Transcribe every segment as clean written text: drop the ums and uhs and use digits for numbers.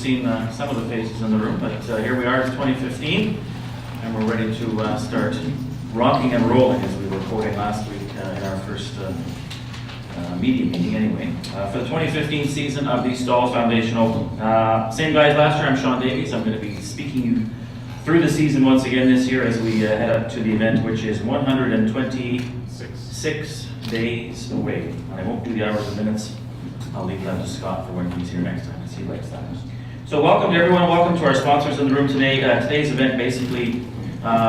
seen some of the faces in the room, but here we are, it's 2015, and we're ready to start rocking and rolling, as we were quoting last week in our first media meeting anyway. For the 2015 season of the Staal Foundation Open. Same guys last year, I'm Sean Davies. I'm going to be speaking you through the season once again this year as we head up to the event, which is 126 days away. I won't do the hours and minutes. I'll leave that to Scott for when he's here next time, because he likes that. So welcome to everyone. Welcome to our sponsors in the room today. Today's event basically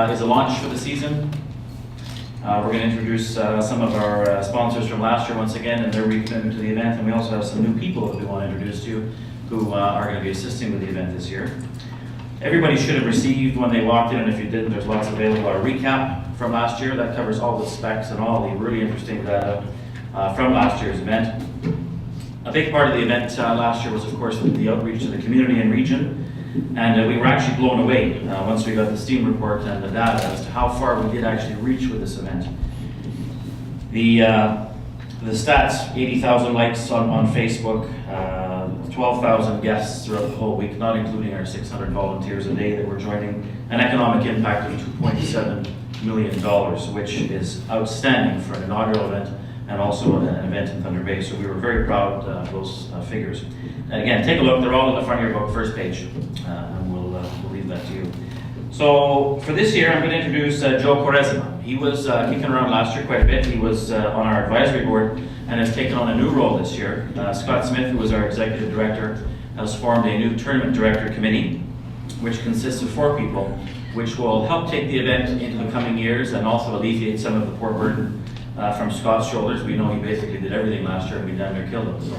is a launch for the season. We're going to introduce some of our sponsors from last year once again and their recommitment to the event, and we also have some new people that we want to introduce to you who are going to be assisting with the event this year. Everybody should have received when they walked in, and if you didn't, there's lots available. Our recap from last year that covers all the specs and all the really interesting data from last year's event. A big part of the event last year was, of course, the outreach to the community and region, and we were actually blown away once we got the STEAM report and the data as to how far we did actually reach with this event. The stats: 80,000 likes on Facebook, 12,000 guests throughout the whole week, not including our 600 volunteers a day that were joining, an economic impact of $2.7 million, which is outstanding for an inaugural event and also an event in Thunder Bay. So we were very proud of those figures. And again, take a look. They're all in the front of your book, first page, and we'll leave that to you. So for this year, I'm going to introduce Joe Quaresma. He was kicking around last year quite a bit. He was on our advisory board and has taken on a new role this year. Scott Smith, who was our executive director, has formed a new tournament director committee, which consists of 4 people, which will help take the event into the coming years and also alleviate some of the poor burden from Scott's shoulders. We know he basically did everything last year and we damn near killed him. So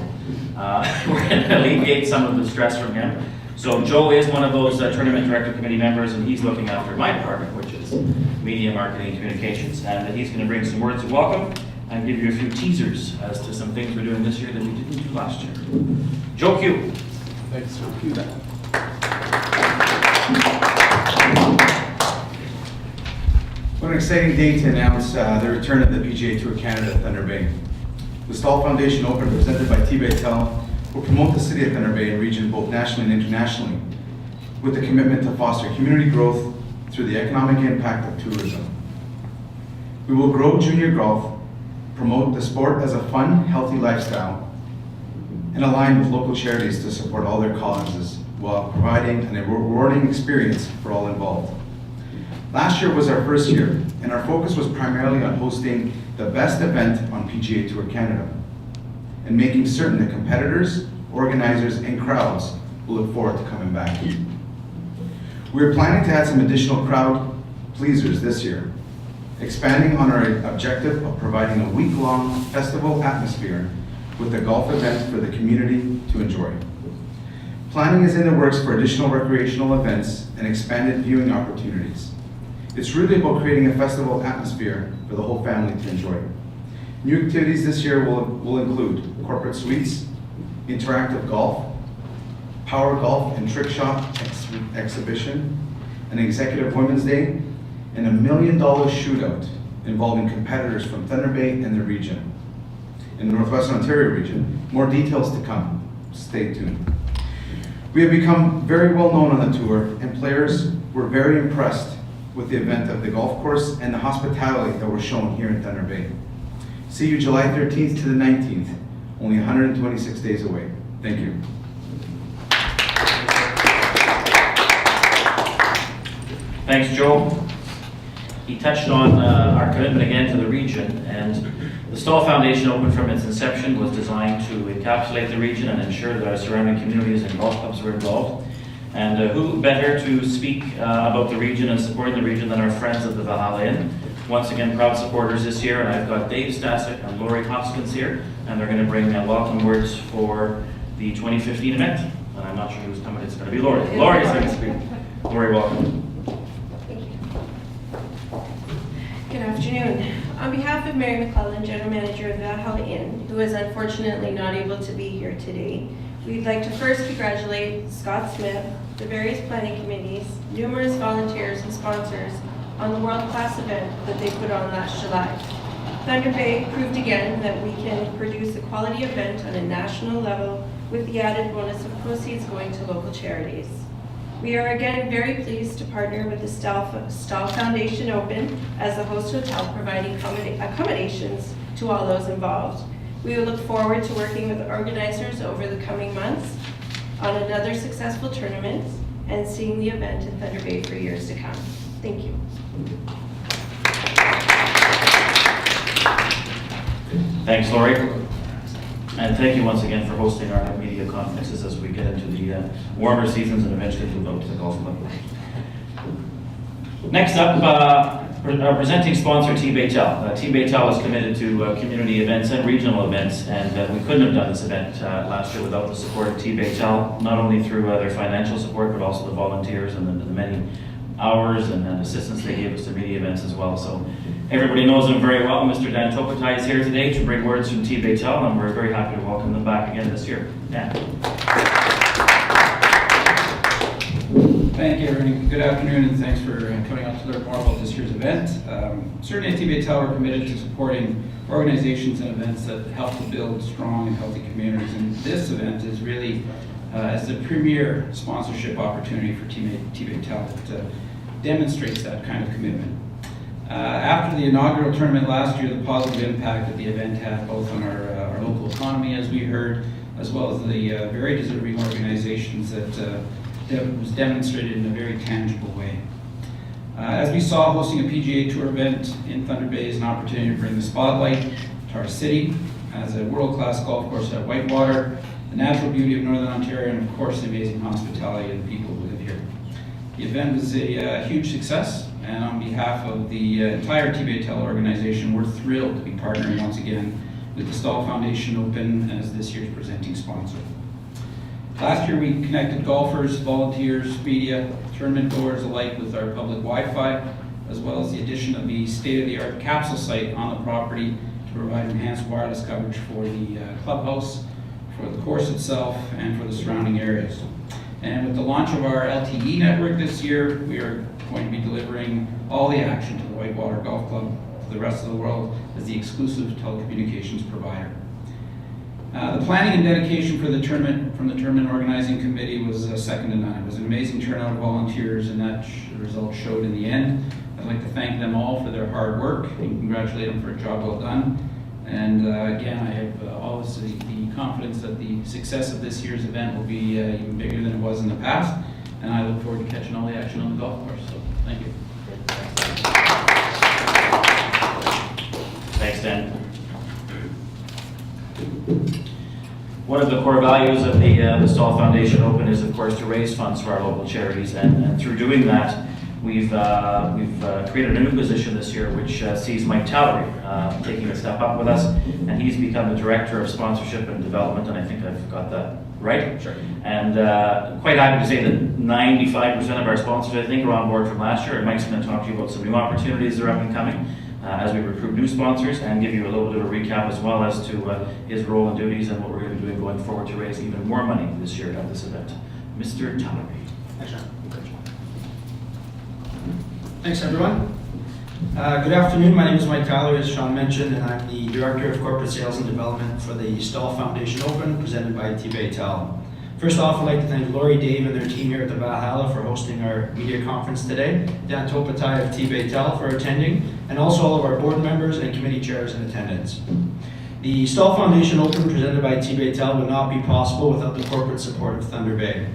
we're going to alleviate some of the stress from him. So Joe is one of those tournament director committee members, and he's looking after my department, which is media, marketing, and communications. And he's going to bring some words of welcome and give you a few teasers as to some things we're doing this year that we didn't do last year. Joe Q. Thanks for that. What an exciting day to announce the return of the PGA Tour Canada at Thunder Bay. The Staal Foundation Open, presented by Tbaytel, will promote the city of Thunder Bay and region both nationally and internationally, with the commitment to foster community growth through the economic impact of tourism. We will grow junior golf, promote the sport as a fun, healthy lifestyle, and align with local charities to support all their causes while providing a rewarding experience for all involved. Last year was our first year, and our focus was primarily on hosting the best event on PGA Tour Canada and making certain that competitors, organizers, and crowds will look forward to coming back. We are planning to add some additional crowd pleasers this year, expanding on our objective of providing a week-long festival atmosphere with a golf event for the community to enjoy. Planning is in the works for additional recreational events and expanded viewing opportunities. It's really about creating a festival atmosphere for the whole family to enjoy. New activities this year will include corporate suites, interactive golf, power golf and trick shot exhibition, an executive women's day, and $1 million shootout involving competitors from Thunder Bay and the region, in the Northwestern Ontario region. More details to come. Stay tuned. We have become very well known on the tour, and players were very impressed with the event of the golf course and the hospitality that was shown here in Thunder Bay. See you July 13th to the 19th, only 126 days away. Thank you. Thanks, Joe. He touched on our commitment again to the region, and the Staal Foundation Open from its inception was designed to encapsulate the region and ensure that our surrounding communities and golf clubs were involved. And who better to speak about the region and supporting the region than our friends at the Valhalla Inn. Once again, proud supporters this year, and I've got Dave Stasic and Lori Hoskins here, and they're going to bring welcome words for the 2015 event. And I'm not sure who's coming. It's going to be Lori. Lori is going to speak. Lori, welcome. Thank you. Good afternoon. On behalf of Mary McClellan, General Manager of the Valhalla Inn, who is unfortunately not able to be here today, we'd like to first congratulate Scott Smith, the various planning committees, numerous volunteers and sponsors on the world-class event that they put on last July. Thunder Bay proved again that we can produce a quality event on a national level with the added bonus of proceeds going to local charities. We are again very pleased to partner with the Staal Foundation Open as the host hotel, providing accommodations to all those involved. We will look forward to working with the organizers over the coming months on another successful tournament and seeing the event in Thunder Bay for years to come. Thank you. Thanks, Lori. And thank you once again for hosting our media conferences as we get into the warmer seasons and eventually move out to the golf club. Next up, our presenting sponsor, Tbaytel. Tbaytel is committed to community events and regional events, and we couldn't have done this event last year without the support of Tbaytel, not only through their financial support, but also the volunteers and the many hours and assistance they gave us to media events as well. So everybody knows them very well. Mr. Dan Tbaytel is here today to bring words from Tbaytel, and we're very happy to welcome them back again this year. Dan. Thank you, everyone. Good afternoon, and thanks for coming out to learn more about this year's event. Certainly at Tbaytel, we're committed to supporting organizations and events that help to build strong and healthy communities, and this event is really as the premier sponsorship opportunity for Tbaytel that demonstrates that kind of commitment. After the inaugural tournament last year, the positive impact that the event had both on our local economy, as we heard, as well as the very deserving organizations that was demonstrated in a very tangible way. As we saw, hosting a PGA Tour event in Thunder Bay is an opportunity to bring the spotlight to our city as a world-class golf course at Whitewater, the natural beauty of Northern Ontario, and of course the amazing hospitality of the people who live here. The event was a huge success, and on behalf of the entire Tbaytel organization, we're thrilled to be partnering once again with the Staal Foundation Open as this year's presenting sponsor. Last year, we connected golfers, volunteers, media, tournament goers alike with our public Wi-Fi, as well as the addition of the state-of-the-art capsule site on the property to provide enhanced wireless coverage for the clubhouse, for the course itself, and for the surrounding areas. And with the launch of our LTE network this year, we are going to be delivering all the action to the Whitewater Golf Club, to the rest of the world, as the exclusive telecommunications provider. The planning and dedication for the tournament from the tournament organizing committee was second to none. It was an amazing turnout of volunteers, and that result showed in the end. I'd like to thank them all for their hard work and congratulate them for a job well done. And again, I have always the confidence that the success of this year's event will be even bigger than it was in the past, and I look forward to catching all the action on the golf course. So, thank you. Thanks, Dan. One of the core values of the Staal Foundation Open is, of course, to raise funds for our local charities, and through doing that, we've created a new position this year, which sees Mike Tallery taking a step up with us, and he's become the Director of Sponsorship and Development, and I think I've got that right. Sure. And quite happy to say that 95% of our sponsors, I think, are on board from last year, and Mike's going to talk to you about some new opportunities that are up and coming as we recruit new sponsors, and give you a little bit of a recap as well as to his role and duties and what we're going to be doing going forward to raise even more money this year at this event. Mr. Tallery. Thanks, Sean. Thanks, everyone. Good afternoon. My name is Mike Tallery, as Sean mentioned, and I'm the Director of Corporate Sales and Development for the Staal Foundation Open, presented by Tbaytel. First off, I'd like to thank Lori, Dave, and their team here at the Valhalla for hosting our media conference today, Dan Tbaytel of Tbaytel for attending, and also all of our board members and committee chairs in attendance. The Staal Foundation Open, presented by Tbaytel, would not be possible without the corporate support of Thunder Bay.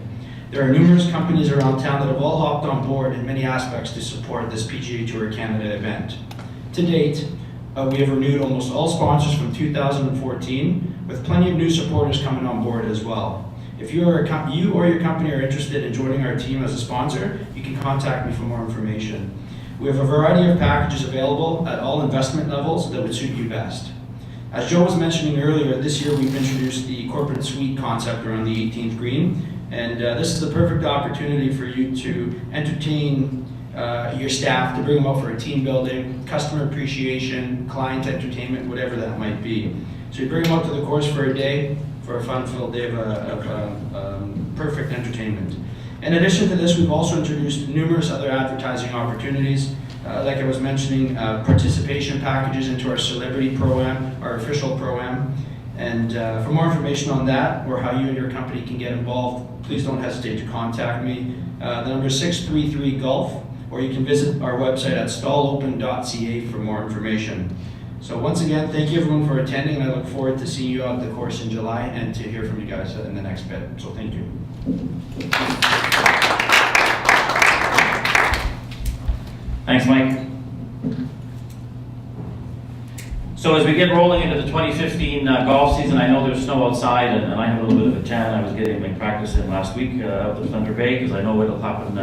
There are numerous companies around town that have all hopped on board in many aspects to support this PGA Tour Canada event. To date, we have renewed almost all sponsors from 2014, with plenty of new supporters coming on board as well. If you or your company are interested in joining our team as a sponsor, you can contact me for more information. We have a variety of packages available at all investment levels that would suit you best. As Joe was mentioning earlier, this year we've introduced the corporate suite concept around the 18th green, and this is the perfect opportunity for you to entertain your staff, to bring them out for a team building, customer appreciation, client entertainment, whatever that might be. So you bring them out to the course for a day, for a fun-filled day of perfect entertainment. In addition to this, we've also introduced numerous other advertising opportunities. Like I was mentioning, participation packages into our celebrity program, our official program. And for more information on that or how you and your company can get involved, please don't hesitate to contact me. The number is 633-GOLF, or you can visit our website at staalopen.ca for more information. So once again, thank you everyone for attending, and I look forward to seeing you out at the course in July and to hear from you guys in the next bit. So thank you. Thanks, Mike. So as we get rolling into the 2015 golf season, I know there's snow outside, and I have a little bit of a tan. I was getting my practice in last week out at Thunder Bay, because I know it'll happen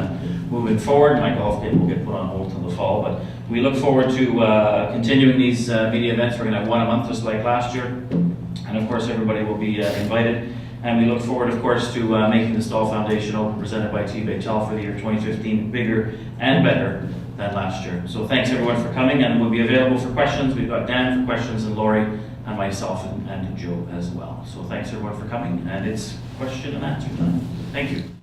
moving forward. My golf game will get put on hold till the fall, but we look forward to continuing these media events. We're going to have one a month, just like last year, and of course everybody will be invited. And we look forward, of course, to making the Staal Foundation Open presented by Tbaytel for the year 2015 bigger and better than last year. So thanks everyone for coming, and we'll be available for questions. We've got Dan for questions, and Laurie, and myself, and Joe as well. So thanks everyone for coming, and it's question and answer time. Thank you.